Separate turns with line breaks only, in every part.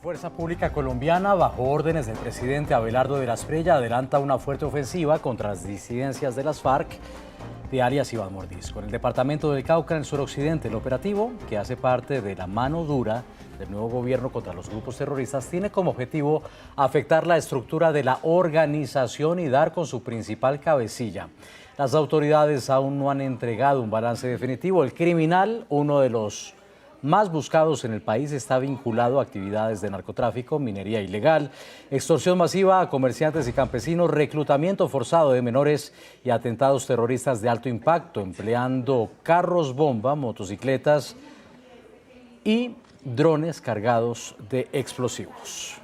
Fuerza Pública Colombiana, bajo órdenes del presidente Abelardo de la Espriella, adelanta una fuerte ofensiva contra las disidencias de las FARC de alias Iván Mordisco. En el departamento del Cauca, en el suroccidente, el operativo, que hace parte de la mano dura del nuevo gobierno contra los grupos terroristas, tiene como objetivo afectar la estructura de la organización y dar con su principal cabecilla. Las autoridades aún no han entregado un balance definitivo. El criminal, uno de los más buscados en el país, está vinculado a actividades de narcotráfico, minería ilegal, extorsión masiva a comerciantes y campesinos, reclutamiento forzado de menores y atentados terroristas de alto impacto, empleando carros bomba, motocicletas y drones cargados de explosivos.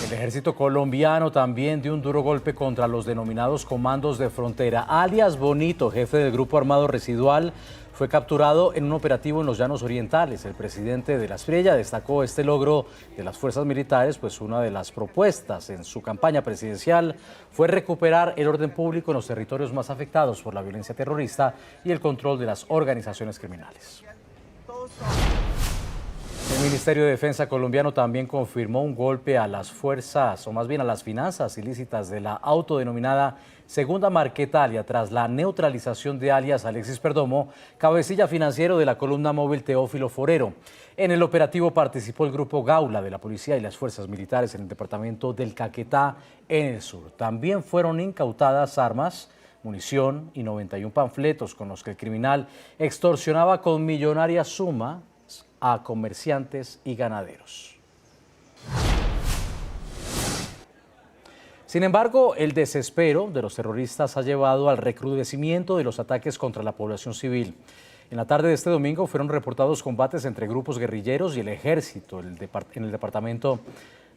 El ejército colombiano también dio un duro golpe contra los denominados comandos de frontera. Alias Bonito, jefe del grupo armado residual, fue capturado en un operativo en los Llanos Orientales. El presidente de la Espriella destacó este logro de las fuerzas militares, pues una de las propuestas en su campaña presidencial fue recuperar el orden público en los territorios más afectados por la violencia terrorista y el control de las organizaciones criminales. El Ministerio de Defensa colombiano también confirmó un golpe a las fuerzas, o más bien a las finanzas ilícitas de la autodenominada Segunda Marquetalia, tras la neutralización de alias Alexis Perdomo, cabecilla financiero de la columna móvil Teófilo Forero. En el operativo participó el grupo Gaula de la policía y las fuerzas militares en el departamento del Caquetá, en el sur. También fueron incautadas armas, munición y 91 panfletos con los que el criminal extorsionaba con millonaria suma a comerciantes y ganaderos. Sin embargo, el desespero de los terroristas ha llevado al recrudecimiento de los ataques contra la población civil. En la tarde de este domingo fueron reportados combates entre grupos guerrilleros y el ejército en el departamento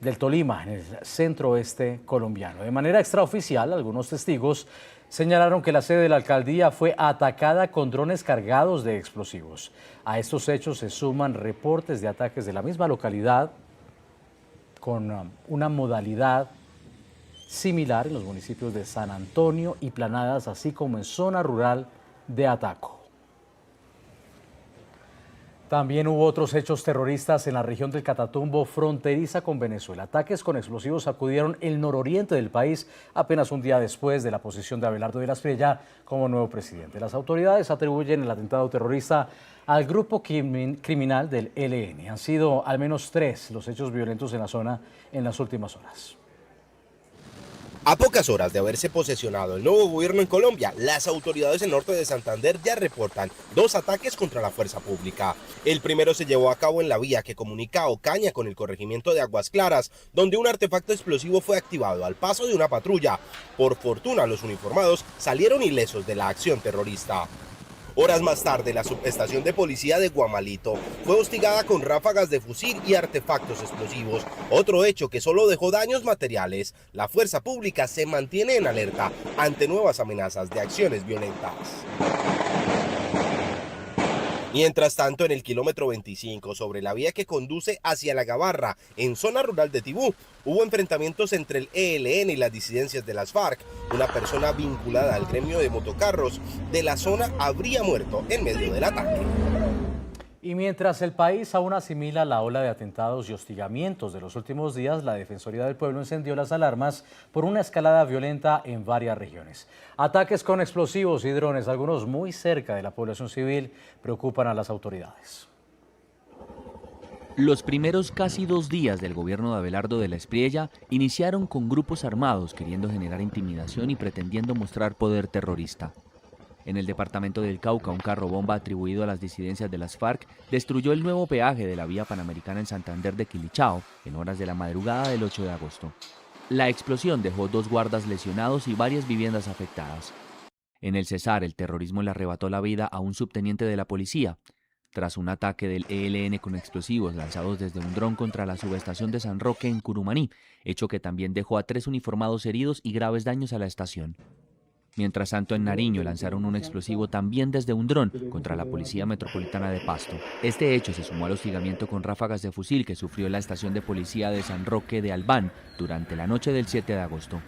del Tolima, en el centro oeste colombiano. De manera extraoficial, algunos testigos señalaron que la sede de la alcaldía fue atacada con drones cargados de explosivos. A estos hechos se suman reportes de ataques de la misma localidad con una modalidad similar en los municipios de San Antonio y Planadas, así como en zona rural de Ataco. También hubo otros hechos terroristas en la región del Catatumbo, fronteriza con Venezuela. Ataques con explosivos sacudieron el nororiente del país apenas un día después de la posición de Abelardo de la Espriella como nuevo presidente. Las autoridades atribuyen el atentado terrorista al grupo criminal del ELN. Han sido al menos 3 los hechos violentos en la zona en las últimas horas.
A pocas horas de haberse posesionado el nuevo gobierno en Colombia, las autoridades en norte de Santander ya reportan 2 ataques contra la fuerza pública. El primero se llevó a cabo en la vía que comunica a Ocaña con el corregimiento de Aguas Claras, donde un artefacto explosivo fue activado al paso de una patrulla. Por fortuna, los uniformados salieron ilesos de la acción terrorista. Horas más tarde, la subestación de policía de Guamalito fue hostigada con ráfagas de fusil y artefactos explosivos, otro hecho que solo dejó daños materiales. La fuerza pública se mantiene en alerta ante nuevas amenazas de acciones violentas. Mientras tanto, en el kilómetro 25, sobre la vía que conduce hacia La Gabarra, en zona rural de Tibú, hubo enfrentamientos entre el ELN y las disidencias de las FARC. Una persona vinculada al gremio de motocarros de la zona habría muerto en medio del ataque.
Y mientras el país aún asimila la ola de atentados y hostigamientos de los últimos días, la Defensoría del Pueblo encendió las alarmas por una escalada violenta en varias regiones. Ataques con explosivos y drones, algunos muy cerca de la población civil, preocupan a las autoridades.
Los primeros casi 2 días del gobierno de Abelardo de la Espriella iniciaron con grupos armados queriendo generar intimidación y pretendiendo mostrar poder terrorista. En el departamento del Cauca, un carro bomba atribuido a las disidencias de las FARC destruyó el nuevo peaje de la vía panamericana en Santander de Quilichao en horas de la madrugada del 8 de agosto. La explosión dejó 2 guardas lesionados y varias viviendas afectadas. En el Cesar, el terrorismo le arrebató la vida a un subteniente de la policía, tras un ataque del ELN con explosivos lanzados desde un dron contra la subestación de San Roque en Curumaní, hecho que también dejó a 3 uniformados heridos y graves daños a la estación. Mientras tanto, en Nariño lanzaron un explosivo también desde un dron contra la Policía Metropolitana de Pasto. Este hecho se sumó al hostigamiento con ráfagas de fusil que sufrió la estación de policía de San Roque de Albán durante la noche del 7 de agosto.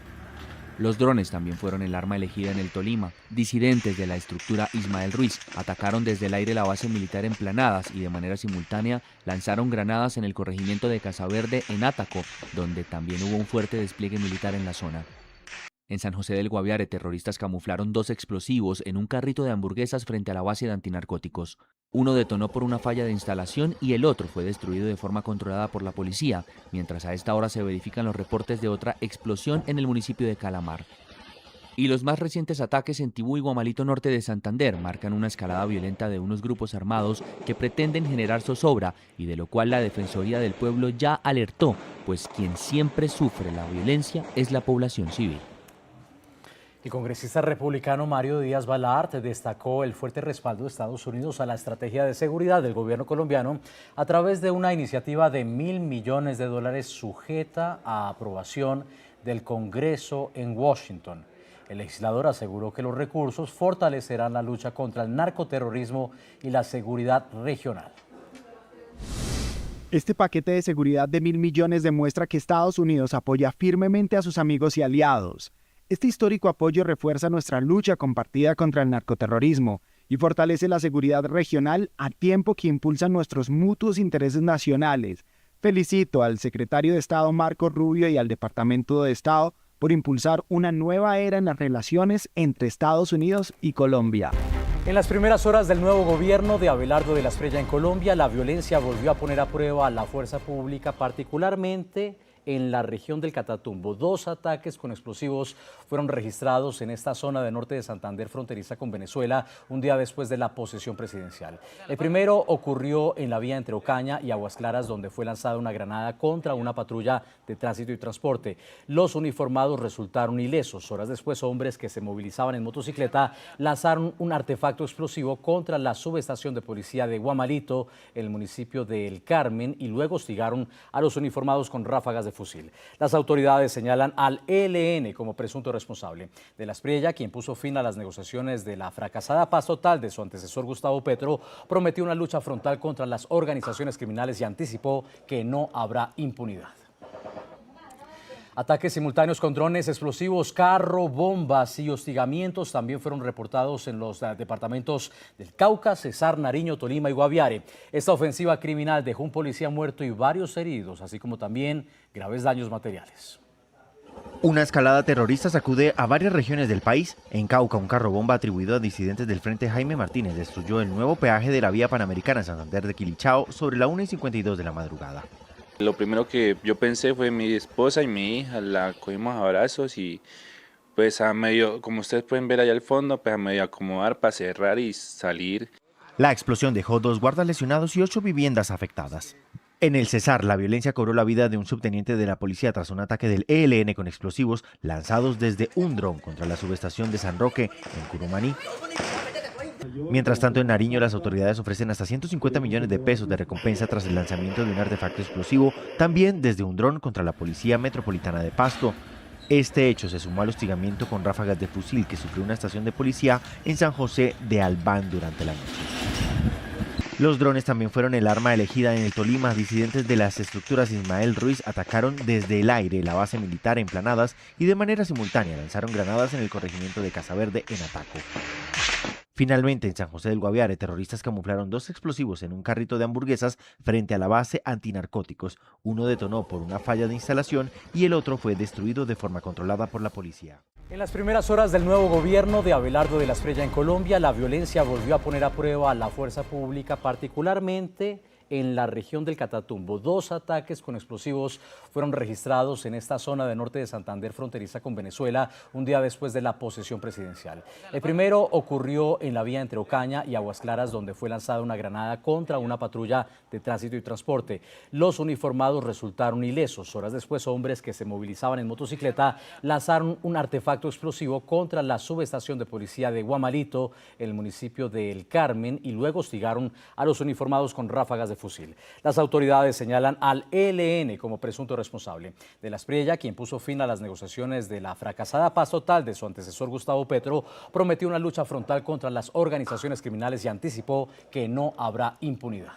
Los drones también fueron el arma elegida en el Tolima. Disidentes de la estructura Ismael Ruiz atacaron desde el aire la base militar en Planadas y de manera simultánea lanzaron granadas en el corregimiento de Casaverde en Átaco, donde también hubo un fuerte despliegue militar en la zona. En San José del Guaviare, terroristas camuflaron 2 explosivos en un carrito de hamburguesas frente a la base de antinarcóticos. Uno detonó por una falla de instalación y el otro fue destruido de forma controlada por la policía, mientras a esta hora se verifican los reportes de otra explosión en el municipio de Calamar. Y los más recientes ataques en Tibú y Guamalito Norte de Santander marcan una escalada violenta de unos grupos armados que pretenden generar zozobra y de lo cual la Defensoría del Pueblo ya alertó, pues quien siempre sufre la violencia es la población civil.
El congresista republicano Mario Díaz Balart destacó el fuerte respaldo de Estados Unidos a la estrategia de seguridad del gobierno colombiano a través de una iniciativa de $1.000 millones sujeta a aprobación del Congreso en Washington. El legislador aseguró que los recursos fortalecerán la lucha contra el narcoterrorismo y la seguridad regional.
Este paquete de seguridad de $1.000 millones demuestra que Estados Unidos apoya firmemente a sus amigos y aliados. Este histórico apoyo refuerza nuestra lucha compartida contra el narcoterrorismo y fortalece la seguridad regional a tiempo que impulsa nuestros mutuos intereses nacionales. Felicito al secretario de Estado Marco Rubio y al Departamento de Estado por impulsar una nueva era en las relaciones entre Estados Unidos y Colombia.
En las primeras horas del nuevo gobierno de Abelardo de la Espriella en Colombia, la violencia volvió a poner a prueba a la fuerza pública, particularmente en la región del Catatumbo. 2 ataques con explosivos fueron registrados en esta zona de norte de Santander, fronteriza con Venezuela, un día después de la posesión presidencial. El primero ocurrió en la vía entre Ocaña y Aguas Claras, donde fue lanzada una granada contra una patrulla de tránsito y transporte. Los uniformados resultaron ilesos. Horas después, hombres que se movilizaban en motocicleta lanzaron un artefacto explosivo contra la subestación de policía de Guamalito, en el municipio de El Carmen, y luego hostigaron a los uniformados con ráfagas de fusil. Las autoridades señalan al ELN como presunto responsable. De la Espriella, quien puso fin a las negociaciones de la fracasada paz total de su antecesor Gustavo Petro, prometió una lucha frontal contra las organizaciones criminales y anticipó que no habrá impunidad. Ataques simultáneos con drones, explosivos, carro, bombas y hostigamientos también fueron reportados en los departamentos del Cauca, Cesar, Nariño, Tolima y Guaviare. Esta ofensiva criminal dejó un policía muerto y varios heridos, así como también graves daños materiales.
Una escalada terrorista sacude a varias regiones del país. En Cauca, un carro bomba atribuido a disidentes del Frente Jaime Martínez destruyó el nuevo peaje de la vía panamericana en Santander de Quilichao sobre la 1:52 de la madrugada.
Lo primero que yo pensé fue mi esposa y mi hija, la cogimos a abrazos y pues a medio, como ustedes pueden ver allá al fondo, pues a medio acomodar para cerrar y salir.
La explosión dejó 2 guardas lesionados y 8 viviendas afectadas. En el Cesar, la violencia cobró la vida de un subteniente de la policía tras un ataque del ELN con explosivos lanzados desde un dron contra la subestación de San Roque, en Curumaní. Mientras tanto, en Nariño, las autoridades ofrecen hasta 150 millones de pesos de recompensa tras el lanzamiento de un artefacto explosivo, también desde un dron contra la Policía Metropolitana de Pasto. Este hecho se sumó al hostigamiento con ráfagas de fusil que sufrió una estación de policía en San José de Albán durante la noche. Los drones también fueron el arma elegida en el Tolima. Disidentes de las estructuras Ismael Ruiz atacaron desde el aire la base militar en Planadas y de manera simultánea lanzaron granadas en el corregimiento de Casaverde en Ataco. Finalmente, en San José del Guaviare, terroristas camuflaron 2 explosivos en un carrito de hamburguesas frente a la base antinarcóticos. Uno detonó por una falla de instalación y el otro fue destruido de forma controlada por la policía.
En las primeras horas del nuevo gobierno de Abelardo de la Espriella en Colombia, la violencia volvió a poner a prueba a la fuerza pública, particularmente en la región del Catatumbo. 2 ataques con explosivos fueron registrados en esta zona de norte de Santander, fronteriza con Venezuela, un día después de la posesión presidencial. El primero ocurrió en la vía entre Ocaña y Aguas Claras, donde fue lanzada una granada contra una patrulla de tránsito y transporte. Los uniformados resultaron ilesos. Horas después, hombres que se movilizaban en motocicleta lanzaron un artefacto explosivo contra la subestación de policía de Guamalito, en el municipio de El Carmen, y luego hostigaron a los uniformados con ráfagas de fusil. Las autoridades señalan al ELN como presunto responsable. De la Espriella, quien puso fin a las negociaciones de la fracasada paz total de su antecesor Gustavo Petro, prometió una lucha frontal contra las organizaciones criminales y anticipó que no habrá impunidad.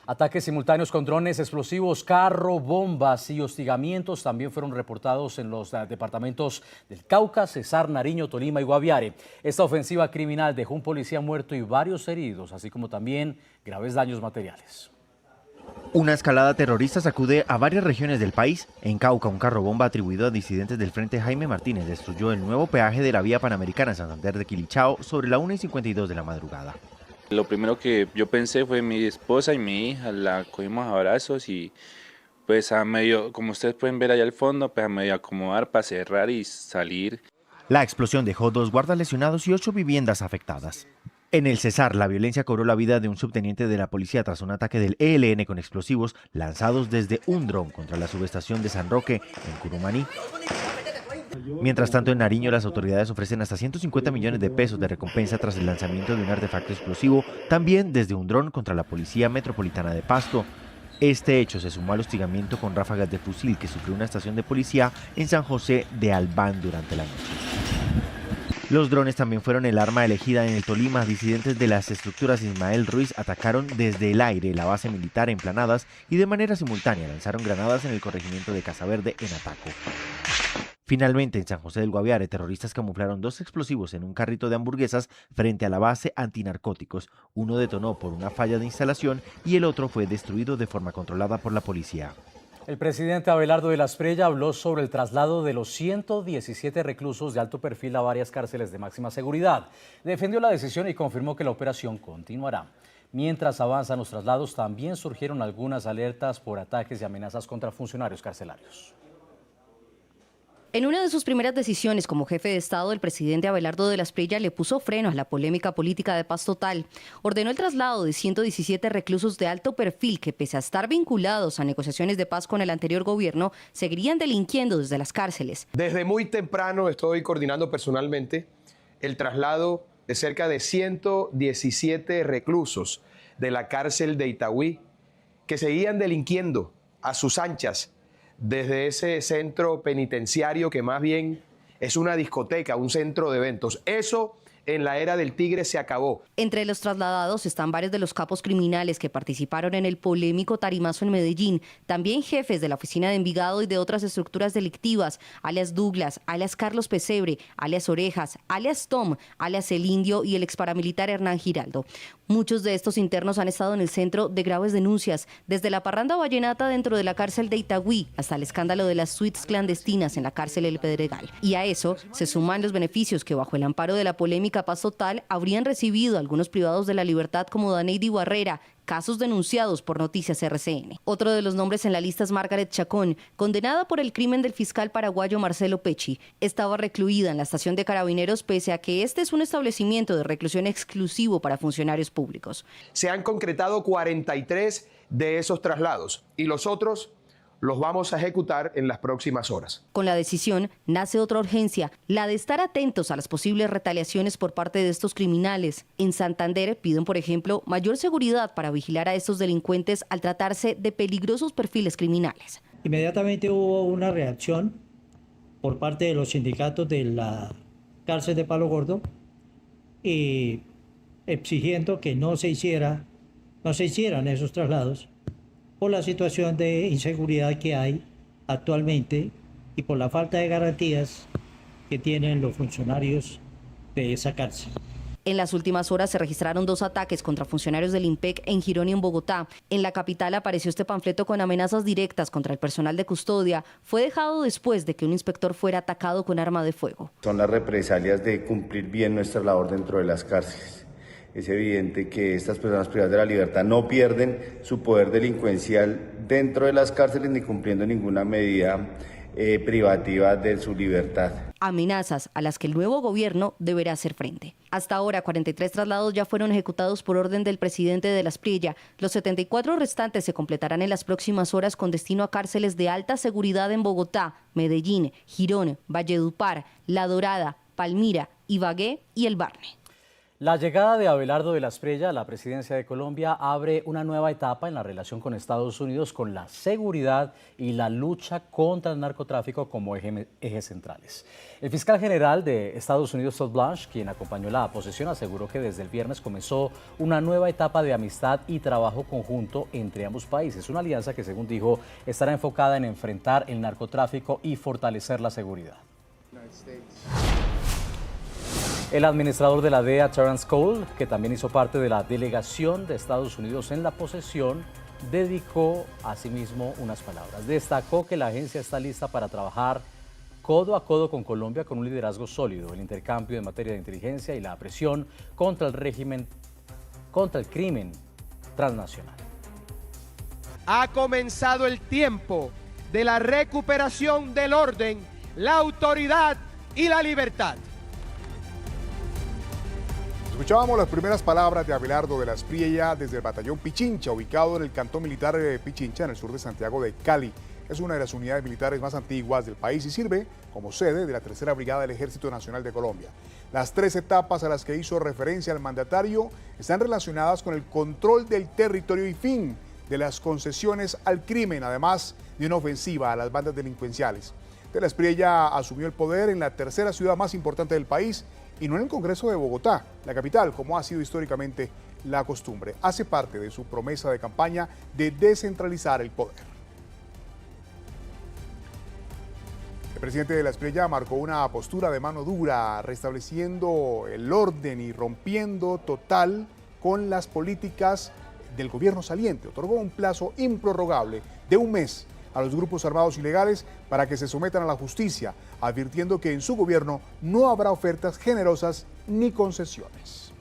Ataques simultáneos con drones, explosivos, carro, bombas y hostigamientos también fueron reportados en los departamentos del Cauca, Cesar, Nariño, Tolima y Guaviare. Esta ofensiva criminal dejó un policía muerto y varios heridos, así como también graves daños materiales.
Una escalada terrorista sacude a varias regiones del país. En Cauca, un carro bomba atribuido a disidentes del Frente Jaime Martínez destruyó el nuevo peaje de la vía panamericana en Santander de Quilichao sobre la 1:52 de la madrugada.
Lo primero que yo pensé fue mi esposa y mi hija, la cogimos a abrazos y pues a medio, como ustedes pueden ver allá al fondo, pues a medio acomodar para cerrar y salir.
La explosión dejó 2 guardas lesionados y 8 viviendas afectadas. En el Cesar, la violencia cobró la vida de un subteniente de la policía tras un ataque del ELN con explosivos lanzados desde un dron contra la subestación de San Roque, en Curumaní. Mientras tanto, en Nariño, las autoridades ofrecen hasta 150 millones de pesos de recompensa tras el lanzamiento de un artefacto explosivo, también desde un dron contra la Policía Metropolitana de Pasto. Este hecho se sumó al hostigamiento con ráfagas de fusil que sufrió una estación de policía en San José de Albán durante la noche. Los drones también fueron el arma elegida en el Tolima. Disidentes de las estructuras Ismael Ruiz atacaron desde el aire la base militar en Planadas y de manera simultánea lanzaron granadas en el corregimiento de Casaverde en Ataco. Finalmente, en San José del Guaviare, terroristas camuflaron 2 explosivos en un carrito de hamburguesas frente a la base antinarcóticos. Uno detonó por una falla de instalación y el otro fue destruido de forma controlada por la policía.
El presidente Abelardo de la Espriella habló sobre el traslado de los 117 reclusos de alto perfil a varias cárceles de máxima seguridad. Defendió la decisión y confirmó que la operación continuará. Mientras avanzan los traslados, también surgieron algunas alertas por ataques y amenazas contra funcionarios carcelarios.
En una de sus primeras decisiones como jefe de Estado, el presidente Abelardo de la Espriella le puso freno a la polémica política de paz total. Ordenó el traslado de 117 reclusos de alto perfil que, pese a estar vinculados a negociaciones de paz con el anterior gobierno, seguirían delinquiendo desde las cárceles.
Desde muy temprano estoy coordinando personalmente el traslado de cerca de 117 reclusos de la cárcel de Itagüí que seguían delinquiendo a sus anchas desde ese centro penitenciario que más bien es una discoteca, un centro de eventos. Eso en la era del Tigre se acabó.
Entre los trasladados están varios de los capos criminales que participaron en el polémico tarimazo en Medellín, también jefes de la oficina de Envigado y de otras estructuras delictivas, alias Douglas, alias Carlos Pesebre, alias Orejas, alias Tom, alias El Indio y el exparamilitar Hernán Giraldo. Muchos de estos internos han estado en el centro de graves denuncias, desde la parranda vallenata dentro de la cárcel de Itagüí hasta el escándalo de las suites clandestinas en la cárcel El Pedregal. Y a eso se suman los beneficios que bajo el amparo de la polémica paz total habrían recibido algunos privados de la libertad como Daneidy Barrera, casos denunciados por Noticias RCN. Otro de los nombres en la lista es Margaret Chacón, condenada por el crimen del fiscal paraguayo Marcelo Pecci. Estaba recluida en la estación de Carabineros pese a que este es un establecimiento de reclusión exclusivo para funcionarios públicos.
Se han concretado 43 de esos traslados y los otros los vamos a ejecutar en las próximas horas.
Con la decisión nace otra urgencia, la de estar atentos a las posibles retaliaciones por parte de estos criminales. En Santander piden, por ejemplo, mayor seguridad para vigilar a estos delincuentes al tratarse de peligrosos perfiles criminales.
Inmediatamente hubo una reacción por parte de los sindicatos de la cárcel de Palo Gordo y exigiendo que no se hicieran esos traslados por la situación de inseguridad que hay actualmente y por la falta de garantías que tienen los funcionarios de esa cárcel.
En las últimas horas se registraron 2 ataques contra funcionarios del IMPEC en Girón y en Bogotá. En la capital apareció este panfleto con amenazas directas contra el personal de custodia. Fue dejado después de que un inspector fuera atacado con arma de fuego.
Son las represalias de cumplir bien nuestra labor dentro de las cárceles. Es evidente que estas personas privadas de la libertad no pierden su poder delincuencial dentro de las cárceles ni cumpliendo ninguna medida privativa de su libertad.
Amenazas a las que el nuevo gobierno deberá hacer frente. Hasta ahora, 43 traslados ya fueron ejecutados por orden del presidente de la Espriella. Los 74 restantes se completarán en las próximas horas con destino a cárceles de alta seguridad en Bogotá, Medellín, Girón, Valledupar, La Dorada, Palmira, Ibagué y El Barne.
La llegada de Abelardo de la Espriella a la presidencia de Colombia abre una nueva etapa en la relación con Estados Unidos, con la seguridad y la lucha contra el narcotráfico como ejes centrales. El fiscal general de Estados Unidos, Todd Blanche, quien acompañó la posesión, aseguró que desde el viernes comenzó una nueva etapa de amistad y trabajo conjunto entre ambos países. Una alianza que, según dijo, estará enfocada en enfrentar el narcotráfico y fortalecer la seguridad. El administrador de la DEA, Terrence Cole, que también hizo parte de la delegación de Estados Unidos en la posesión, dedicó asimismo unas palabras. Destacó que la agencia está lista para trabajar codo a codo con Colombia con un liderazgo sólido, el intercambio en materia de inteligencia y la presión contra el crimen transnacional.
Ha comenzado el tiempo de la recuperación del orden, la autoridad y la libertad.
Escuchábamos las primeras palabras de Abelardo de la Espriella desde el batallón Pichincha, ubicado en el cantón militar de Pichincha, en el sur de Santiago de Cali. Es una de las unidades militares más antiguas del país y sirve como sede de la Tercera Brigada del Ejército Nacional de Colombia. Las 3 etapas a las que hizo referencia el mandatario están relacionadas con el control del territorio y fin de las concesiones al crimen, además de una ofensiva a las bandas delincuenciales. De la Espriella asumió el poder en la tercera ciudad más importante del país y no en el Congreso de Bogotá, la capital, como ha sido históricamente la costumbre. Hace parte de su promesa de campaña de descentralizar el poder. El presidente de la Espriella marcó una postura de mano dura, restableciendo el orden y rompiendo total con las políticas del gobierno saliente. Otorgó un plazo improrrogable de 1 mes a los grupos armados ilegales para que se sometan a la justicia, advirtiendo que en su gobierno no habrá ofertas generosas ni concesiones.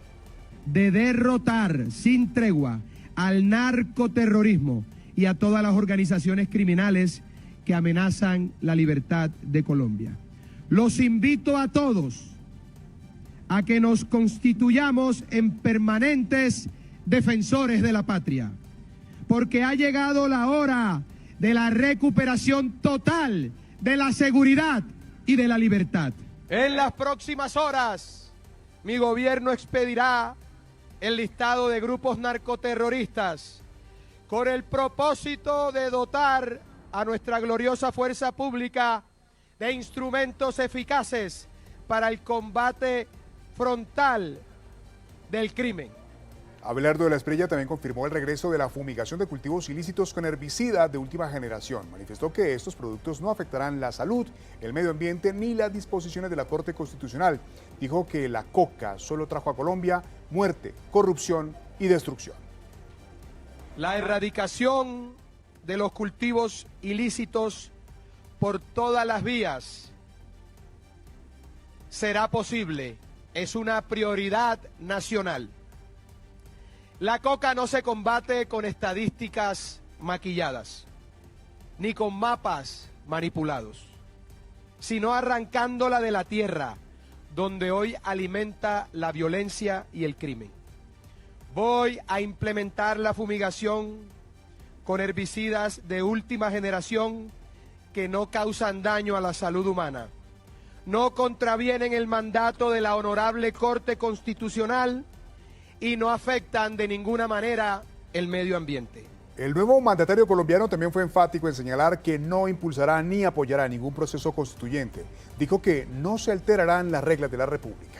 De derrotar sin tregua al narcoterrorismo y a todas las organizaciones criminales que amenazan la libertad de Colombia. Los invito a todos a que nos constituyamos en permanentes defensores de la patria, porque ha llegado la hora de la recuperación total de la seguridad y de la libertad. En las próximas horas, mi gobierno expedirá el listado de grupos narcoterroristas con el propósito de dotar a nuestra gloriosa fuerza pública de instrumentos eficaces para el combate frontal del crimen.
Abelardo de la Espriella también confirmó el regreso de la fumigación de cultivos ilícitos con herbicida de última generación. Manifestó que estos productos no afectarán la salud, el medio ambiente ni las disposiciones de la Corte Constitucional. Dijo que la coca solo trajo a Colombia muerte, corrupción y destrucción.
La erradicación de los cultivos ilícitos por todas las vías será posible. Es una prioridad nacional. La coca no se combate con estadísticas maquilladas, ni con mapas manipulados, sino arrancándola de la tierra, donde hoy alimenta la violencia y el crimen. Voy a implementar la fumigación con herbicidas de última generación que no causan daño a la salud humana, no contravienen el mandato de la Honorable Corte Constitucional y no afectan de ninguna manera el medio ambiente.
El nuevo mandatario colombiano también fue enfático en señalar que no impulsará ni apoyará ningún proceso constituyente. Dijo que no se alterarán las reglas de la República.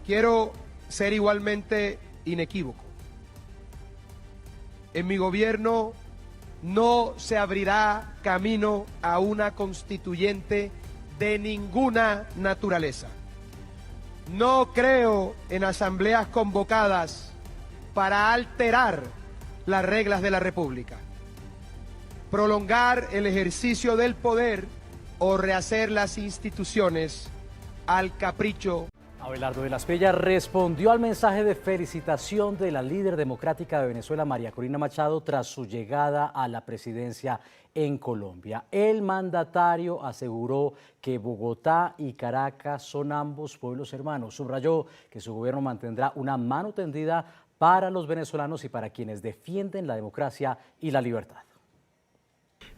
Quiero ser igualmente inequívoco. En mi gobierno no se abrirá camino a una constituyente de ninguna naturaleza. No creo en asambleas convocadas para alterar las reglas de la República, prolongar el ejercicio del poder o rehacer las instituciones al capricho.
Abelardo de la Espriella respondió al mensaje de felicitación de la líder democrática de Venezuela, María Corina Machado, tras su llegada a la presidencia en Colombia. El mandatario aseguró que Bogotá y Caracas son ambos pueblos hermanos. Subrayó que su gobierno mantendrá una mano tendida para los venezolanos y para quienes defienden la democracia y la libertad.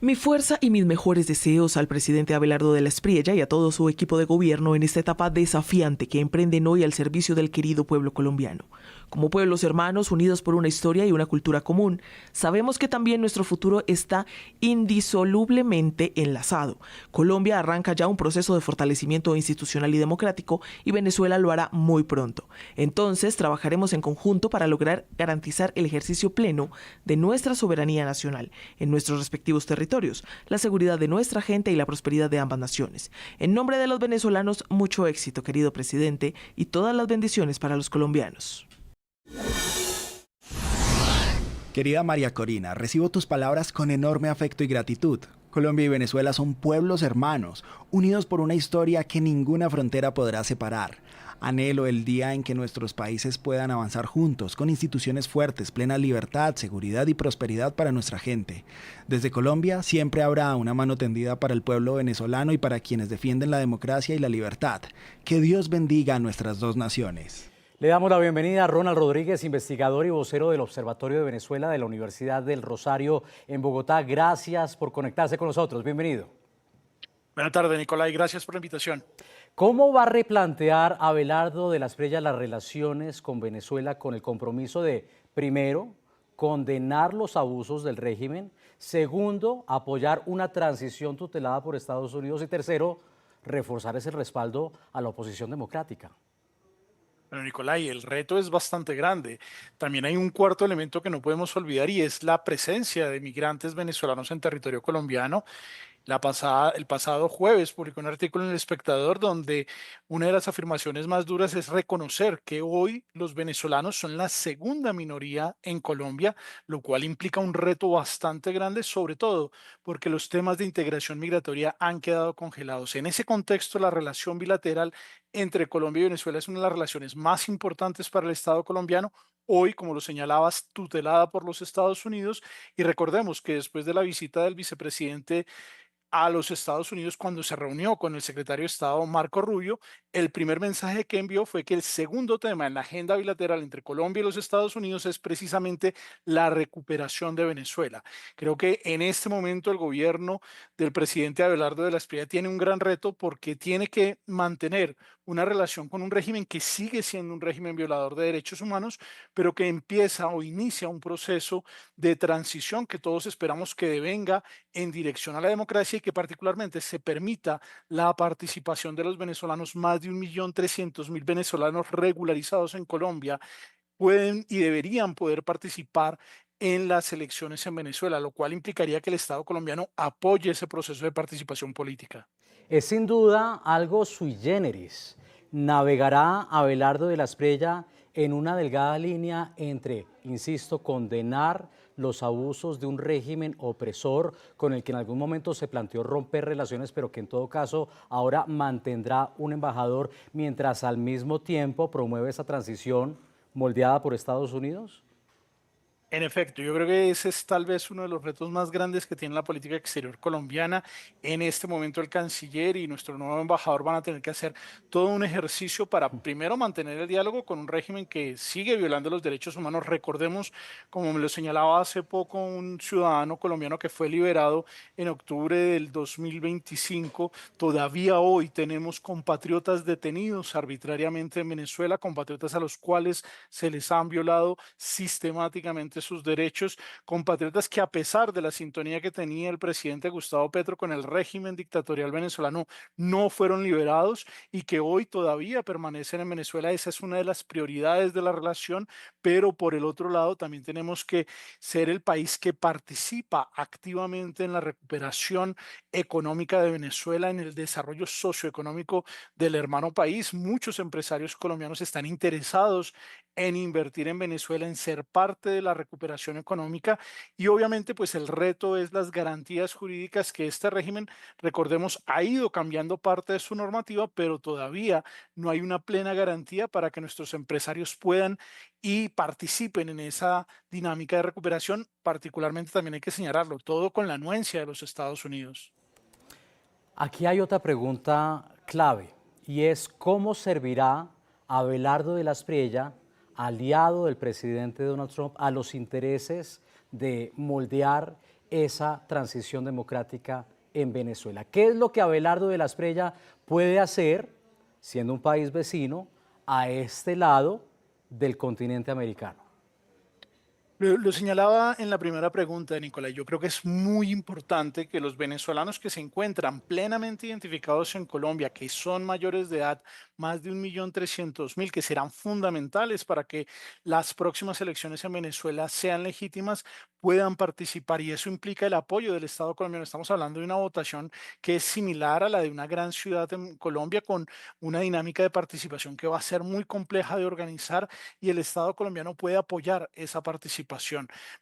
Mi fuerza y mis mejores deseos al presidente Abelardo de la Espriella y a todo su equipo de gobierno en esta etapa desafiante que emprenden hoy al servicio del querido pueblo colombiano. Como pueblos hermanos, unidos por una historia y una cultura común, sabemos que también nuestro futuro está indisolublemente enlazado. Colombia arranca ya un proceso de fortalecimiento institucional y democrático y Venezuela lo hará muy pronto. Entonces, trabajaremos en conjunto para lograr garantizar el ejercicio pleno de nuestra soberanía nacional en nuestros respectivos territorios, la seguridad de nuestra gente y la prosperidad de ambas naciones. En nombre de los venezolanos, mucho éxito, querido presidente, y todas las bendiciones para los colombianos.
Querida María Corina, recibo tus palabras con enorme afecto y gratitud. Colombia y Venezuela son pueblos hermanos, unidos por una historia que ninguna frontera podrá separar. Anhelo el día en que nuestros países puedan avanzar juntos, con instituciones fuertes, plena libertad, seguridad y prosperidad para nuestra gente. Desde Colombia siempre habrá una mano tendida para el pueblo venezolano y para quienes defienden la democracia y la libertad. Que Dios bendiga a nuestras dos naciones.
Le damos la bienvenida a Ronald Rodríguez, investigador y vocero del Observatorio de Venezuela de la Universidad del Rosario en Bogotá. Gracias por conectarse con nosotros. Bienvenido.
Buenas tardes, Nicolai. Gracias por la invitación.
¿Cómo va a replantear Abelardo de la Espriella las relaciones con Venezuela con el compromiso de, primero, condenar los abusos del régimen, segundo, apoyar una transición tutelada por Estados Unidos y tercero, reforzar ese respaldo a la oposición democrática?
Bueno, Nicolai, el reto es bastante grande. También hay un cuarto elemento que no podemos olvidar y es la presencia de migrantes venezolanos en territorio colombiano. El pasado jueves publicó un artículo en El Espectador donde una de las afirmaciones más duras es reconocer que hoy los venezolanos son la segunda minoría en Colombia, lo cual implica un reto bastante grande, sobre todo porque los temas de integración migratoria han quedado congelados. En ese contexto, la relación bilateral entre Colombia y Venezuela es una de las relaciones más importantes para el Estado colombiano. Hoy, como lo señalabas, tutelada por los Estados Unidos. Y recordemos que después de la visita del vicepresidente a los Estados Unidos, cuando se reunió con el secretario de Estado Marco Rubio, el primer mensaje que envió fue que el segundo tema en la agenda bilateral entre Colombia y los Estados Unidos es precisamente la recuperación de Venezuela. Creo que en este momento el gobierno del presidente Abelardo de la Espriella tiene un gran reto porque tiene que mantener una relación con un régimen que sigue siendo un régimen violador de derechos humanos, pero que empieza o inicia un proceso de transición que todos esperamos que devenga en dirección a la democracia y que particularmente se permita la participación de los venezolanos. Más de 1.300.000 venezolanos regularizados en Colombia pueden y deberían poder participar en las elecciones en Venezuela, lo cual implicaría que el Estado colombiano apoye ese proceso de participación política.
Es sin duda algo sui generis. ¿Navegará Abelardo de la Espriella en una delgada línea entre, insisto, condenar los abusos de un régimen opresor con el que en algún momento se planteó romper relaciones, pero que en todo caso ahora mantendrá un embajador, mientras al mismo tiempo promueve esa transición moldeada por Estados Unidos?
En efecto, yo creo que ese es tal vez uno de los retos más grandes que tiene la política exterior colombiana. En este momento el canciller y nuestro nuevo embajador van a tener que hacer todo un ejercicio para primero mantener el diálogo con un régimen que sigue violando los derechos humanos. Recordemos, como me lo señalaba hace poco un ciudadano colombiano que fue liberado en octubre del 2025, todavía hoy tenemos compatriotas detenidos arbitrariamente en Venezuela, compatriotas a los cuales se les han violado sistemáticamente sus derechos, compatriotas que a pesar de la sintonía que tenía el presidente Gustavo Petro con el régimen dictatorial venezolano no fueron liberados y que hoy todavía permanecen en Venezuela. Esa es una de las prioridades de la relación, pero por el otro lado también tenemos que ser el país que participa activamente en la recuperación económica de Venezuela, en el desarrollo socioeconómico del hermano país. Muchos empresarios colombianos están interesados en invertir en Venezuela, en ser parte de la recuperación económica y obviamente pues el reto es las garantías jurídicas que este régimen, recordemos, ha ido cambiando parte de su normativa, pero todavía no hay una plena garantía para que nuestros empresarios puedan y participen en esa dinámica de recuperación. Particularmente también hay que señalarlo, todo con la anuencia de los Estados Unidos.
Aquí hay otra pregunta clave y es ¿cómo servirá Abelardo de la Espriella, aliado del presidente Donald Trump, a los intereses de moldear esa transición democrática en Venezuela. ¿Qué es lo que Abelardo de la Espriella puede hacer, siendo un país vecino, a este lado del continente americano?
Lo señalaba en la primera pregunta de Nicolás. Yo creo que es muy importante que los venezolanos que se encuentran plenamente identificados en Colombia, que son mayores de edad, más de 1.300.000, que serán fundamentales para que las próximas elecciones en Venezuela sean legítimas, puedan participar, y eso implica el apoyo del Estado colombiano. Estamos hablando de una votación que es similar a la de una gran ciudad en Colombia, con una dinámica de participación que va a ser muy compleja de organizar, y el Estado colombiano puede apoyar esa participación.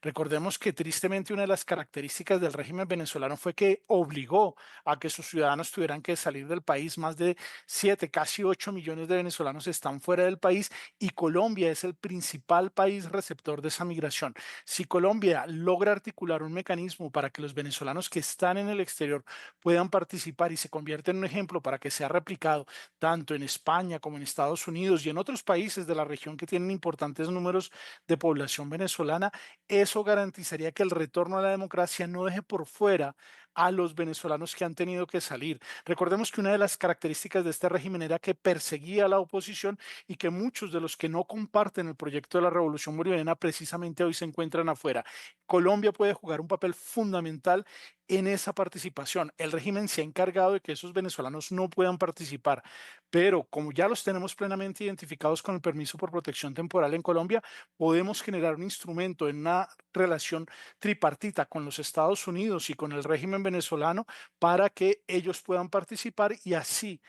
Recordemos que tristemente una de las características del régimen venezolano fue que obligó a que sus ciudadanos tuvieran que salir del país. Más de 7, casi 8 millones de venezolanos están fuera del país, y Colombia es el principal país receptor de esa migración. Si Colombia logra articular un mecanismo para que los venezolanos que están en el exterior puedan participar y se convierta en un ejemplo para que sea replicado tanto en España como en Estados Unidos y en otros países de la región que tienen importantes números de población venezolana, eso garantizaría que el retorno a la democracia no deje por fuera a los venezolanos que han tenido que salir. Recordemos que una de las características de este régimen era que perseguía a la oposición, y que muchos de los que no comparten el proyecto de la revolución bolivariana precisamente hoy se encuentran afuera. Colombia puede jugar un papel fundamental en esa participación. El régimen se ha encargado de que esos venezolanos no puedan participar, pero como ya los tenemos plenamente identificados con el permiso por protección temporal en Colombia, podemos generar un instrumento en una relación tripartita con los Estados Unidos y con el régimen venezolano para que ellos puedan participar, y así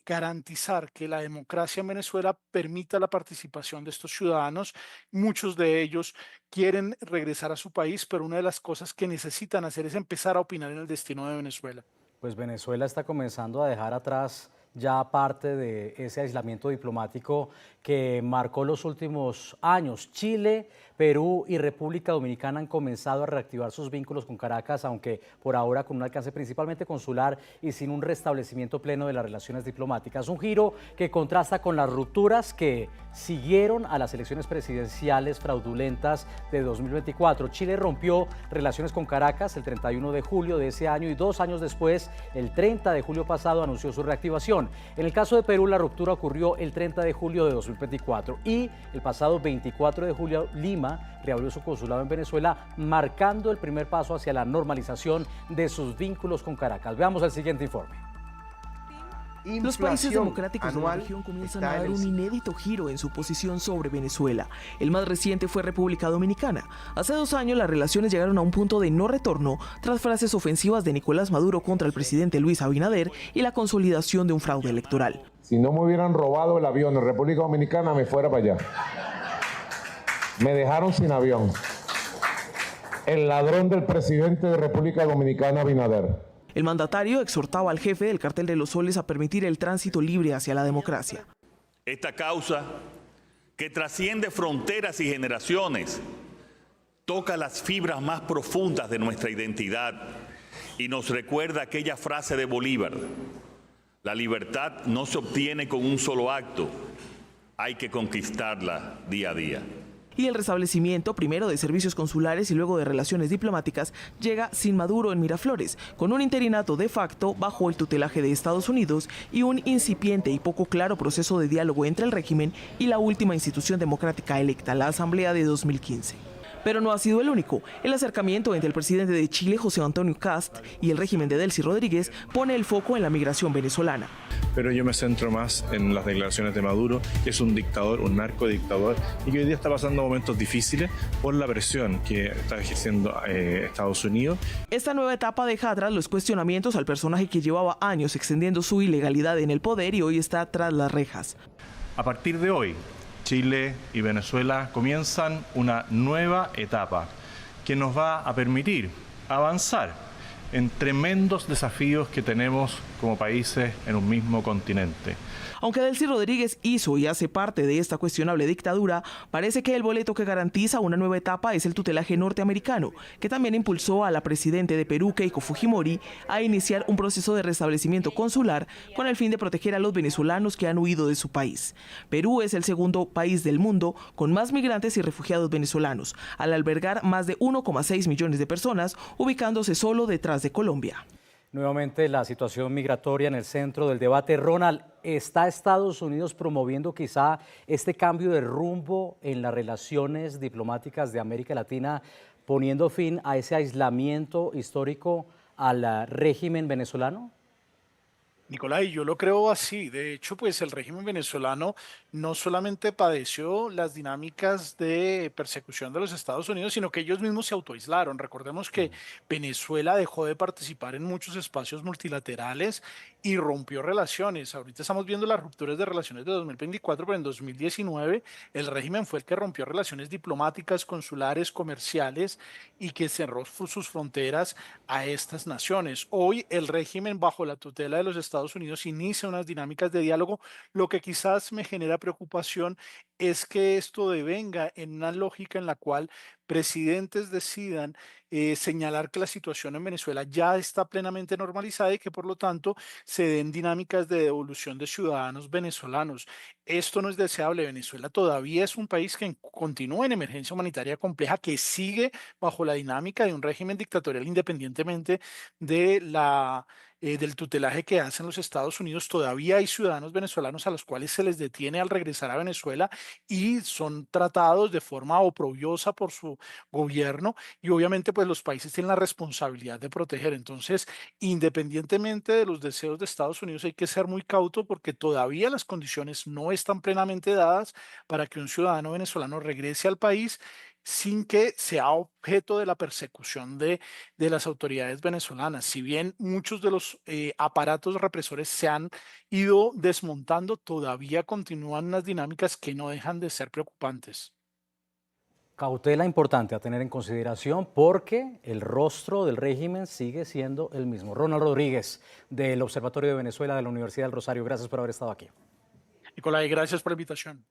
garantizar que la democracia en Venezuela permita la participación de estos ciudadanos. Muchos de ellos quieren regresar a su país, pero una de las cosas que necesitan hacer es empezar a opinar en el destino de Venezuela.
Pues Venezuela está comenzando a dejar atrás ya parte de ese aislamiento diplomático que marcó los últimos años. Chile, Perú y República Dominicana han comenzado a reactivar sus vínculos con Caracas, aunque por ahora con un alcance principalmente consular y sin un restablecimiento pleno de las relaciones diplomáticas. Un giro que contrasta con las rupturas que siguieron a las elecciones presidenciales fraudulentas de 2024. Chile rompió relaciones con Caracas el 31 de julio de ese año, y 2 años después, el 30 de julio pasado, anunció su reactivación. En el caso de Perú, la ruptura ocurrió el 30 de julio de 2024, y el pasado 24 de julio Lima reabrió su consulado en Venezuela, marcando el primer paso hacia la normalización de sus vínculos con Caracas. Veamos el siguiente informe.
Los países democráticos de la región comienzan a dar un inédito giro en su posición sobre Venezuela. El más reciente fue República Dominicana. Hace 2 años las relaciones llegaron a un punto de no retorno tras frases ofensivas de Nicolás Maduro contra el presidente Luis Abinader y la consolidación de un fraude electoral.
Si no me hubieran robado el avión en República Dominicana, me fuera para allá. Me dejaron sin avión. El ladrón del presidente de República Dominicana, Abinader.
El mandatario exhortaba al jefe del Cartel de los Soles a permitir el tránsito libre hacia la democracia.
Esta causa, que trasciende fronteras y generaciones, toca las fibras más profundas de nuestra identidad y nos recuerda aquella frase de Bolívar: la libertad no se obtiene con un solo acto, hay que conquistarla día a día.
Y el restablecimiento, primero de servicios consulares y luego de relaciones diplomáticas, llega sin Maduro en Miraflores, con un interinato de facto bajo el tutelaje de Estados Unidos y un incipiente y poco claro proceso de diálogo entre el régimen y la última institución democrática electa, la Asamblea de 2015. Pero no ha sido el único. El acercamiento entre el presidente de Chile, José Antonio Kast, y el régimen de Delcy Rodríguez pone el foco en la migración venezolana.
Pero yo me centro más en las declaraciones de Maduro, que es un dictador, un narcodictador, y que hoy día está pasando momentos difíciles por la presión que está ejerciendo Estados Unidos.
Esta nueva etapa deja atrás los cuestionamientos al personaje que llevaba años extendiendo su ilegalidad en el poder y hoy está tras las rejas.
A partir de hoy, Chile y Venezuela comienzan una nueva etapa que nos va a permitir avanzar en tremendos desafíos que tenemos como países en un mismo continente.
Aunque Delcy Rodríguez hizo y hace parte de esta cuestionable dictadura, parece que el boleto que garantiza una nueva etapa es el tutelaje norteamericano, que también impulsó a la presidenta de Perú, Keiko Fujimori, a iniciar un proceso de restablecimiento consular con el fin de proteger a los venezolanos que han huido de su país. Perú es el segundo país del mundo con más migrantes y refugiados venezolanos, al albergar más de 1,6 millones de personas, ubicándose solo detrás de Colombia.
Nuevamente la situación migratoria en el centro del debate. Ronald, ¿está Estados Unidos promoviendo quizá este cambio de rumbo en las relaciones diplomáticas de América Latina, poniendo fin a ese aislamiento histórico al régimen venezolano?
Nicolai, yo lo creo así. De hecho, pues el régimen venezolano no solamente padeció las dinámicas de persecución de los Estados Unidos, sino que ellos mismos se autoaislaron. Recordemos que Venezuela dejó de participar en muchos espacios multilaterales y rompió relaciones. Ahorita estamos viendo las rupturas de relaciones de 2024, pero en 2019 el régimen fue el que rompió relaciones diplomáticas, consulares, comerciales y que cerró sus fronteras a estas naciones. Hoy el régimen bajo la tutela de los Estados Unidos inicia unas dinámicas de diálogo. Lo que quizás me genera preocupación es que esto devenga en una lógica en la cual presidentes decidan señalar que la situación en Venezuela ya está plenamente normalizada y que por lo tanto se den dinámicas de devolución de ciudadanos venezolanos. Esto no es deseable. Venezuela todavía es un país que continúa en emergencia humanitaria compleja, que sigue bajo la dinámica de un régimen dictatorial independientemente de del tutelaje que hacen los Estados Unidos. Todavía hay ciudadanos venezolanos a los cuales se les detiene al regresar a Venezuela y son tratados de forma oprobiosa por su gobierno, y obviamente pues los países tienen la responsabilidad de proteger. Entonces, independientemente de los deseos de Estados Unidos, hay que ser muy cauto porque todavía las condiciones no están plenamente dadas para que un ciudadano venezolano regrese al país sin que sea objeto de la persecución de las autoridades venezolanas. Si bien muchos de los aparatos represores se han ido desmontando, todavía continúan unas dinámicas que no dejan de ser preocupantes.
Cautela importante a tener en consideración porque el rostro del régimen sigue siendo el mismo. Ronald Rodríguez, del Observatorio de Venezuela de la Universidad del Rosario, gracias por haber estado aquí.
Nicolai, gracias por la invitación.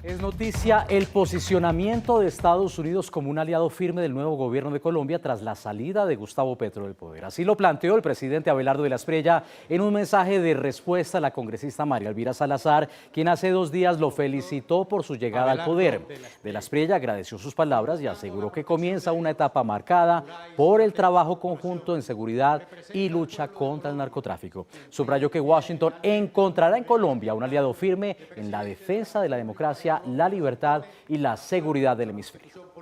Es noticia el posicionamiento de Estados Unidos como un aliado firme del nuevo gobierno de Colombia tras la salida de Gustavo Petro del poder. Así lo planteó el presidente Abelardo de la Espriella en un mensaje de respuesta a la congresista María Elvira Salazar, quien hace 2 días lo felicitó por su llegada al poder. De la Espriella agradeció sus palabras y aseguró que comienza una etapa marcada por el trabajo conjunto en seguridad y lucha contra el narcotráfico. Subrayó que Washington encontrará en Colombia un aliado firme en la defensa de la democracia, la libertad y la seguridad del hemisferio.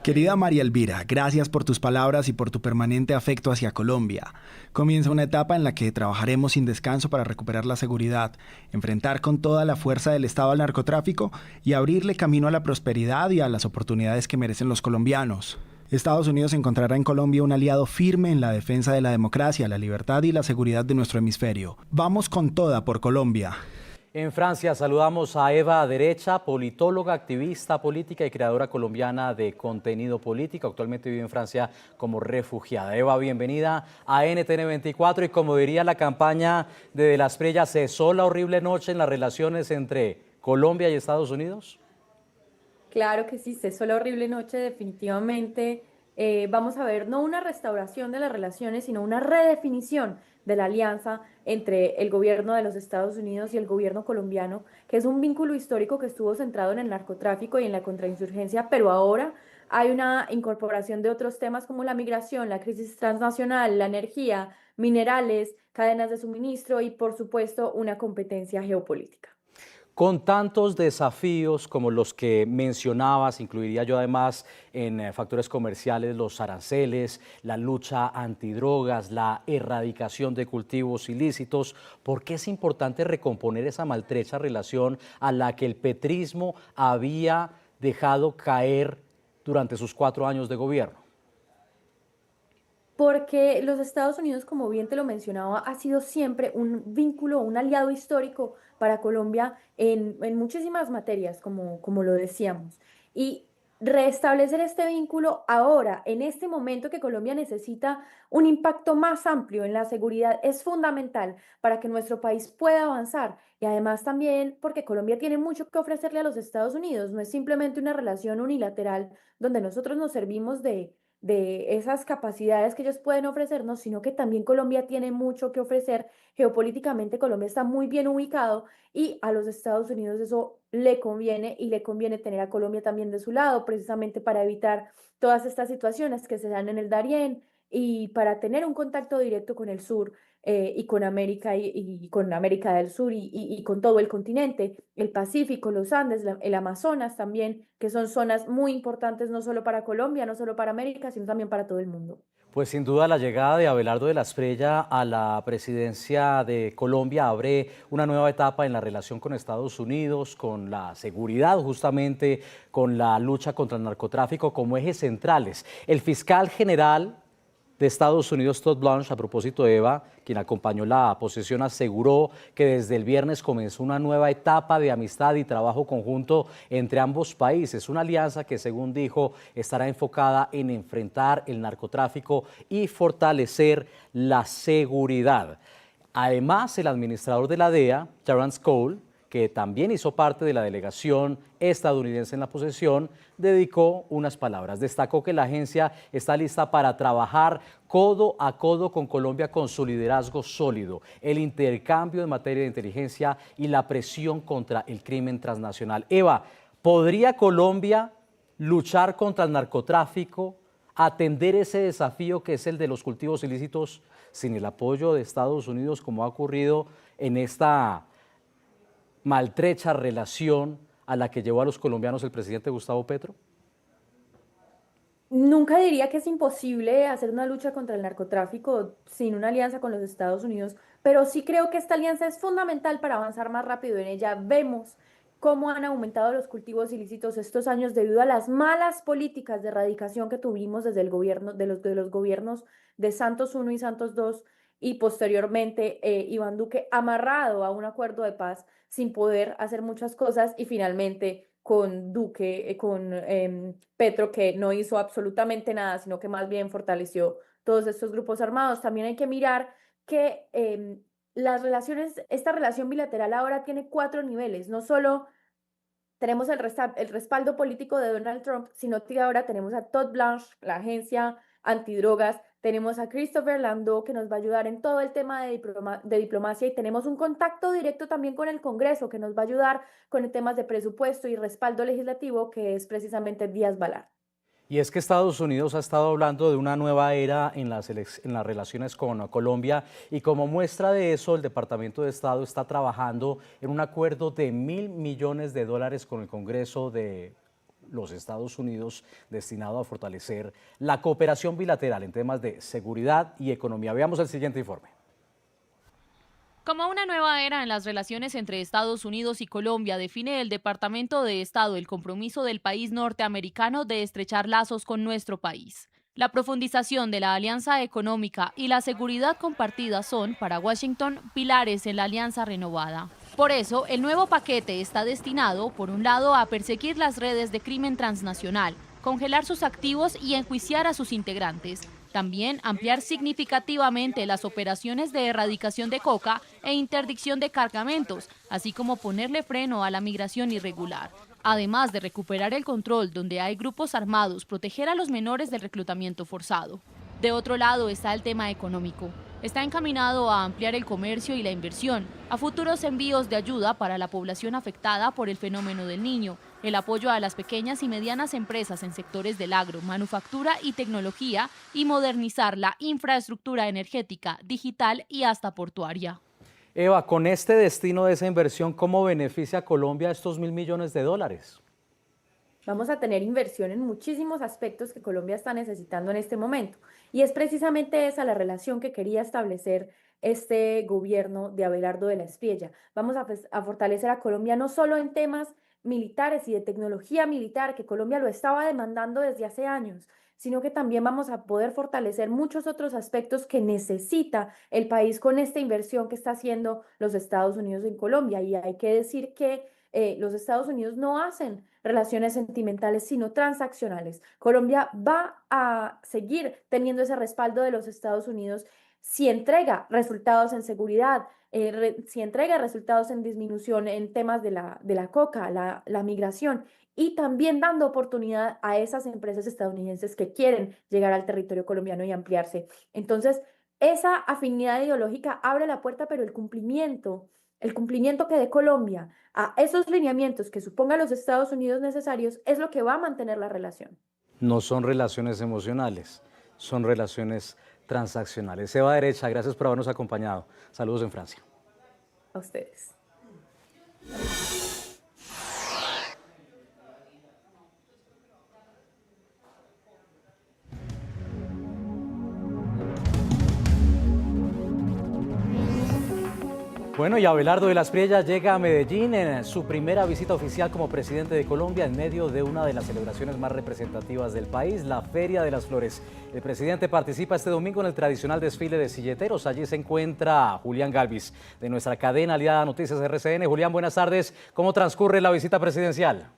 Querida María Elvira, gracias por tus palabras y por tu permanente afecto hacia Colombia. Comienza una etapa en la que trabajaremos sin descanso para recuperar la seguridad, enfrentar con toda la fuerza del Estado al narcotráfico y abrirle camino a la prosperidad y a las oportunidades que merecen los colombianos. Estados Unidos encontrará en Colombia un aliado firme en la defensa de la democracia, la libertad y la seguridad de nuestro hemisferio. Vamos con toda por Colombia.
En Francia saludamos a Eva Derecha, politóloga, activista política y creadora colombiana de contenido político. Actualmente vive en Francia como refugiada. Eva, bienvenida a NTN 24 y como diría la campaña de la Espriella, ¿cesó la horrible noche en las relaciones entre Colombia y Estados Unidos?
Claro que sí, cesó la horrible noche definitivamente. Vamos a ver no una restauración de las relaciones, sino una redefinición de la alianza entre el gobierno de los Estados Unidos y el gobierno colombiano, que es un vínculo histórico que estuvo centrado en el narcotráfico y en la contrainsurgencia, pero ahora hay una incorporación de otros temas como la migración, la crisis transnacional, la energía, minerales, cadenas de suministro y, por supuesto, una competencia geopolítica.
Con tantos desafíos como los que mencionabas, incluiría yo además en factores comerciales los aranceles, la lucha antidrogas, la erradicación de cultivos ilícitos, ¿por qué es importante recomponer esa maltrecha relación a la que el petrismo había dejado caer durante sus 4 años de gobierno?
Porque los Estados Unidos, como bien te lo mencionaba, ha sido siempre un vínculo, un aliado histórico para Colombia en muchísimas materias, como lo decíamos. Y restablecer este vínculo ahora, en este momento que Colombia necesita un impacto más amplio en la seguridad, es fundamental para que nuestro país pueda avanzar. Y además también porque Colombia tiene mucho que ofrecerle a los Estados Unidos. No es simplemente una relación unilateral donde nosotros nos servimos de esas capacidades que ellos pueden ofrecernos, sino que también Colombia tiene mucho que ofrecer. Geopolíticamente Colombia está muy bien ubicado y a los Estados Unidos eso le conviene y le conviene tener a Colombia también de su lado, precisamente para evitar todas estas situaciones que se dan en el Darién y para tener un contacto directo con el sur y con América y con América del Sur y con todo el continente, el Pacífico, los Andes, el Amazonas también, que son zonas muy importantes no solo para Colombia, no solo para América, sino también para todo el mundo.
Pues sin duda la llegada de Abelardo de la Espriella a la presidencia de Colombia abre una nueva etapa en la relación con Estados Unidos, con la seguridad justamente, con la lucha contra el narcotráfico como ejes centrales. El fiscal general de Estados Unidos, Todd Blanche, a propósito de Eva, quien acompañó la posesión, aseguró que desde el viernes comenzó una nueva etapa de amistad y trabajo conjunto entre ambos países, una alianza que, según dijo, estará enfocada en enfrentar el narcotráfico y fortalecer la seguridad. Además, el administrador de la DEA, Terrence Cole, que también hizo parte de la delegación estadounidense en la posesión, dedicó unas palabras. Destacó que la agencia está lista para trabajar codo a codo con Colombia con su liderazgo sólido, el intercambio en materia de inteligencia y la presión contra el crimen transnacional. Eva, ¿podría Colombia luchar contra el narcotráfico, atender ese desafío que es el de los cultivos ilícitos sin el apoyo de Estados Unidos, como ha ocurrido en esta maltrecha relación a la que llevó a los colombianos el presidente Gustavo Petro?
Nunca diría que es imposible hacer una lucha contra el narcotráfico sin una alianza con los Estados Unidos, pero sí creo que esta alianza es fundamental para avanzar más rápido en ella. Vemos cómo han aumentado los cultivos ilícitos estos años debido a las malas políticas de erradicación que tuvimos desde el gobierno de los gobiernos de Santos I y Santos II y posteriormente Iván Duque amarrado a un acuerdo de paz sin poder hacer muchas cosas y finalmente con Duque, con Petro, que no hizo absolutamente nada, sino que más bien fortaleció todos estos grupos armados. También hay que mirar que las relaciones, esta relación bilateral ahora tiene 4 niveles, no solo tenemos el respaldo político de Donald Trump, sino que ahora tenemos a Todd Blanche, la agencia antidrogas, tenemos a Christopher Landau, que nos va a ayudar en todo el tema de diplomacia, y tenemos un contacto directo también con el Congreso, que nos va a ayudar con temas de presupuesto y respaldo legislativo, que es precisamente Díaz Balart.
Y es que Estados Unidos ha estado hablando de una nueva era en las relaciones con Colombia, y como muestra de eso, el Departamento de Estado está trabajando en un acuerdo de $1.000 millones con el Congreso de los Estados Unidos destinado a fortalecer la cooperación bilateral en temas de seguridad y economía. Veamos el siguiente informe.
Como una nueva era en las relaciones entre Estados Unidos y Colombia, define el Departamento de Estado el compromiso del país norteamericano de estrechar lazos con nuestro país. La profundización de la alianza económica y la seguridad compartida son, para Washington, pilares en la alianza renovada. Por eso, el nuevo paquete está destinado, por un lado, a perseguir las redes de crimen transnacional, congelar sus activos y enjuiciar a sus integrantes. También ampliar significativamente las operaciones de erradicación de coca e interdicción de cargamentos, así como ponerle freno a la migración irregular. Además de recuperar el control donde hay grupos armados, proteger a los menores del reclutamiento forzado. De otro lado está el tema económico. Está encaminado a ampliar el comercio y la inversión, a futuros envíos de ayuda para la población afectada por el fenómeno del Niño, el apoyo a las pequeñas y medianas empresas en sectores del agro, manufactura y tecnología, y modernizar la infraestructura energética, digital y hasta portuaria.
Eva, con este destino de esa inversión, ¿cómo beneficia a Colombia estos $1.000 millones?
Vamos a tener inversión en muchísimos aspectos que Colombia está necesitando en este momento. Y es precisamente esa la relación que quería establecer este gobierno de Abelardo de la Espriella. Vamos a fortalecer a Colombia no solo en temas militares y de tecnología militar, que Colombia lo estaba demandando desde hace años, sino que también vamos a poder fortalecer muchos otros aspectos que necesita el país con esta inversión que está haciendo los Estados Unidos en Colombia. Y hay que decir que los Estados Unidos no hacen relaciones sentimentales, sino transaccionales. Colombia va a seguir teniendo ese respaldo de los Estados Unidos si entrega resultados en seguridad, si entrega resultados en disminución en temas de la coca, la migración, y también dando oportunidad a esas empresas estadounidenses que quieren llegar al territorio colombiano y ampliarse. Entonces, esa afinidad ideológica abre la puerta, pero el cumplimiento que dé Colombia a esos lineamientos que supongan los Estados Unidos necesarios es lo que va a mantener la relación.
No son relaciones emocionales, son relaciones transaccionales. Eva Derecha, gracias por habernos acompañado. Saludos en Francia.
A ustedes.
Bueno, y Abelardo de la Espriella llega a Medellín en su primera visita oficial como presidente de Colombia en medio de una de las celebraciones más representativas del país, la Feria de las Flores. El presidente participa este domingo en el tradicional desfile de silleteros. Allí se encuentra Julián Galvis, de nuestra cadena aliada Noticias RCN. Julián, buenas tardes. ¿Cómo transcurre la visita presidencial?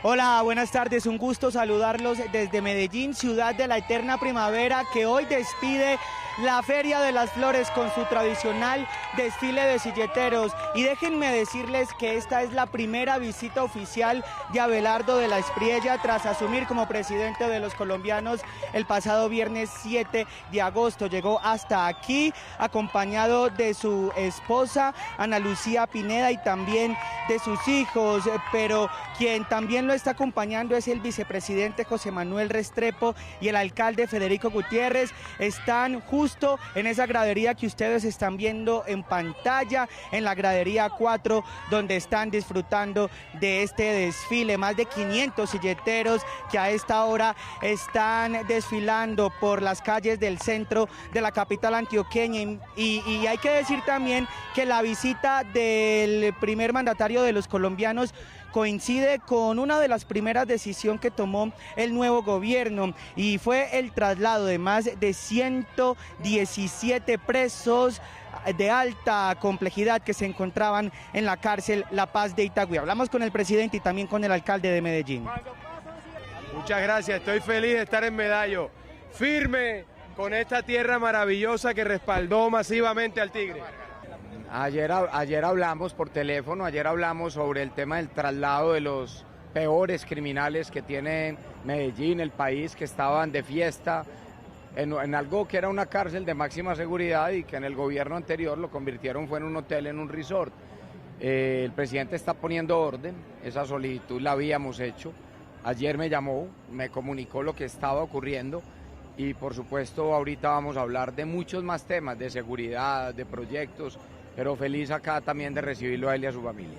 Hola, buenas tardes. Un gusto saludarlos desde Medellín, ciudad de la eterna primavera, que hoy despide la Feria de las Flores con su tradicional desfile de silleteros. Y déjenme decirles que esta es la primera visita oficial de Abelardo de la Espriella tras asumir como presidente de los colombianos el pasado viernes 7 de agosto. Llegó hasta aquí acompañado de su esposa Ana Lucía Pineda y también de sus hijos, pero quien también lo está acompañando es el vicepresidente José Manuel Restrepo y el alcalde Federico Gutiérrez. Están justo en esa gradería que ustedes están viendo en pantalla, en la gradería 4, donde están disfrutando de este desfile. Más de 500 silleteros que a esta hora están desfilando por las calles del centro de la capital antioqueña. Y hay que decir también que la visita del primer mandatario de los colombianos coincide con una de las primeras decisiones que tomó el nuevo gobierno, y fue el traslado de más de 117 presos de alta complejidad que se encontraban en la cárcel La Paz de Itagüí. Hablamos con el presidente y también con el alcalde de Medellín.
Muchas gracias, estoy feliz de estar en Medallo, firme con esta tierra maravillosa que respaldó masivamente al Tigre.
Ayer hablamos por teléfono, hablamos sobre el tema del traslado de los peores criminales que tiene Medellín, el país, que estaban de fiesta en algo que era una cárcel de máxima seguridad y que en el gobierno anterior lo convirtieron fue en un hotel, en un resort. El presidente está poniendo orden, esa solicitud la habíamos hecho. Ayer me llamó, me comunicó lo que estaba ocurriendo y por supuesto ahorita vamos a hablar de muchos más temas, de seguridad, de proyectos, pero feliz acá también de recibirlo a él y a su familia.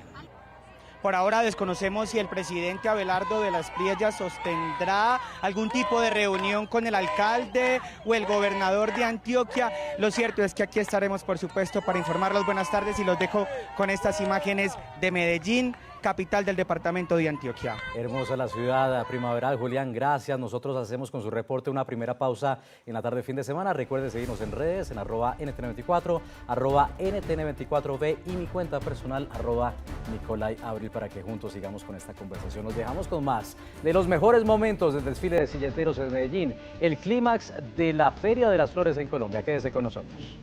Por ahora desconocemos si el presidente Abelardo de la Espriella sostendrá algún tipo de reunión con el alcalde o el gobernador de Antioquia. Lo cierto es que aquí estaremos, por supuesto, para informarlos. Buenas tardes y los dejo con estas imágenes de Medellín, capital del departamento de Antioquia.
Hermosa la ciudad primaveral. Julián, gracias. Nosotros hacemos con su reporte una primera pausa en la tarde de fin de semana. Recuerde seguirnos en redes, en @NTN24, @NTN24B y mi cuenta personal, @Nicolay Abril, para que juntos sigamos con esta conversación. Nos dejamos con más de los mejores momentos del desfile de silleteros en Medellín, el clímax de la Feria de las Flores en Colombia. Quédese con nosotros.